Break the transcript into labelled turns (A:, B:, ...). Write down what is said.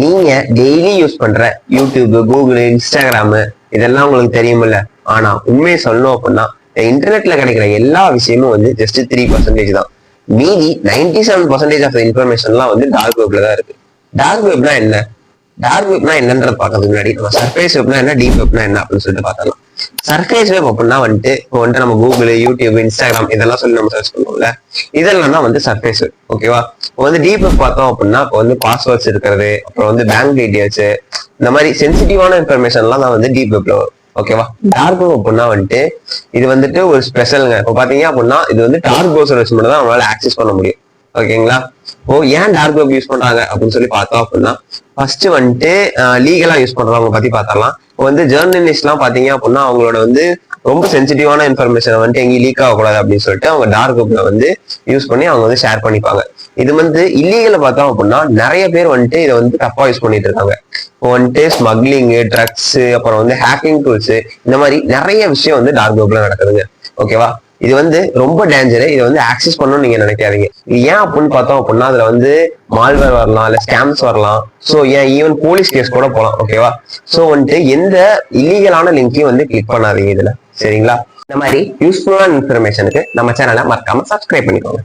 A: நீங்க daily use பண்ற YouTube, Google, Instagram இதெல்லாம் உங்களுக்கு தெரியுமில்ல. ஆனா உண்மையை சொல்லணும் அப்படின்னா இன்டர்நெட்ல கிடைக்கிற எல்லா விஷயமும் வந்து ஜஸ்ட் 3% தான். மீதி 97% ஆஃப் இன்ஃபர்மேஷன்லாம் வந்து டார்க் வெப்ல தான் இருக்கு. டார்க் வெப்னா என்ன? டார்க் வெப்னா என்னன்றது பார்க்கறதுக்கு முன்னாடி நம்ம சர்ஃபேஸ் வெப்னா என்ன, டீப் வெப்னா என்ன அப்படின்னு சொல்லிட்டு பார்த்தலாம். சர்ஃபேஸ் வெப் அப்படின்னா வந்துட்டு இப்போ வந்துட்டு நம்ம கூகுள், யூடியூப், இன்ஸ்டாகிராம் இதெல்லாம் சொல்லி நம்ம சர்ச் பண்ணுவோம்ல, இதெல்லாம் தான் வந்து சர்ஃபேஸ் வெப். ஓகேவா? இப்போ வந்து டீப் வெப் பார்த்தோம் அப்படின்னா இப்போ வந்து பாஸ்வேர்ட்ஸ் இருக்கிறது, அப்புறம் வந்து பேங்க் டீடைல்ஸ், இந்த மாதிரி சென்சிட்டிவான இன்ஃபர்மேஷன்லாம் தான் வந்து டீப் வெப்ல வரும். ஓகேவா? டார்க் வெப் அப்படின்னா வந்துட்டு இது வந்துட்டு ஒரு ஸ்பெஷலுங்க. இப்போ பாத்தீங்க அப்படின்னா இது வந்து டார்க் ப்ரௌசர் வச்சு மட்டும் தான் நம்மளால ஆக்சஸ் பண்ண முடியும். ஓகேங்களா? ஓ ஏன் டார்க் வெப் யூஸ் பண்றாங்க அப்படின்னு சொல்லி பார்த்தோம் அப்படின்னா ஃபர்ஸ்ட் வந்துட்டு லீகலா யூஸ் பண்றவங்க பத்தி பார்த்தரலாம். இப்போ வந்து ஜேர்னலிஸ்ட் எல்லாம் பாத்தீங்க அப்படின்னா அவங்களோட வந்து ரொம்ப சென்சிட்டிவான இன்ஃபர்மேஷன் வந்துட்டு எங்கேயும் லீக் ஆகக்கூடாது அப்படின்னு சொல்லிட்டு அவங்க டார்க் வெப்ல வந்து யூஸ் பண்ணி அவங்க வந்து ஷேர் பண்ணிப்பாங்க. இது வந்து இல்லீகல பார்த்தோம் அப்படின்னா நிறைய பேர் வந்துட்டு இதை வந்து தப்பா யூஸ் பண்ணிட்டு இருக்காங்க. இப்போ வந்துட்டு ஸ்மக்லிங், ட்ரக்ஸ், அப்புறம் வந்து ஹேக்கிங் டூல்ஸ், இந்த மாதிரி நிறைய விஷயம் வந்து டார்க் வெப்ல நடக்குதுங்க. ஓகேவா? இது வந்து ரொம்ப டேஞ்சர். இதை வந்து ஆக்சஸ் பண்ணணும்னு நீங்க நினைக்காதீங்க. இது ஏன் அப்படின்னு பார்த்தோம் அப்படின்னா அதுல வந்து மால்வேர் வரலாம், இல்ல ஸ்கேம்ஸ் வரலாம். சோ ஏன் ஈவன் போலீஸ் கேஸ் கூட போகலாம். ஓகேவா? சோ வந்துட்டு எந்த இல்லீகலான லிங்கையும் வந்து கிளிக் பண்ணாதீங்க இதுல. சரிங்களா? இந்த மாதிரி யூஸ்ஃபுல்லான இன்ஃபர்மேஷனுக்கு நம்ம சேனலை மறக்காம சப்ஸ்கிரைப் பண்ணிக்கோங்க.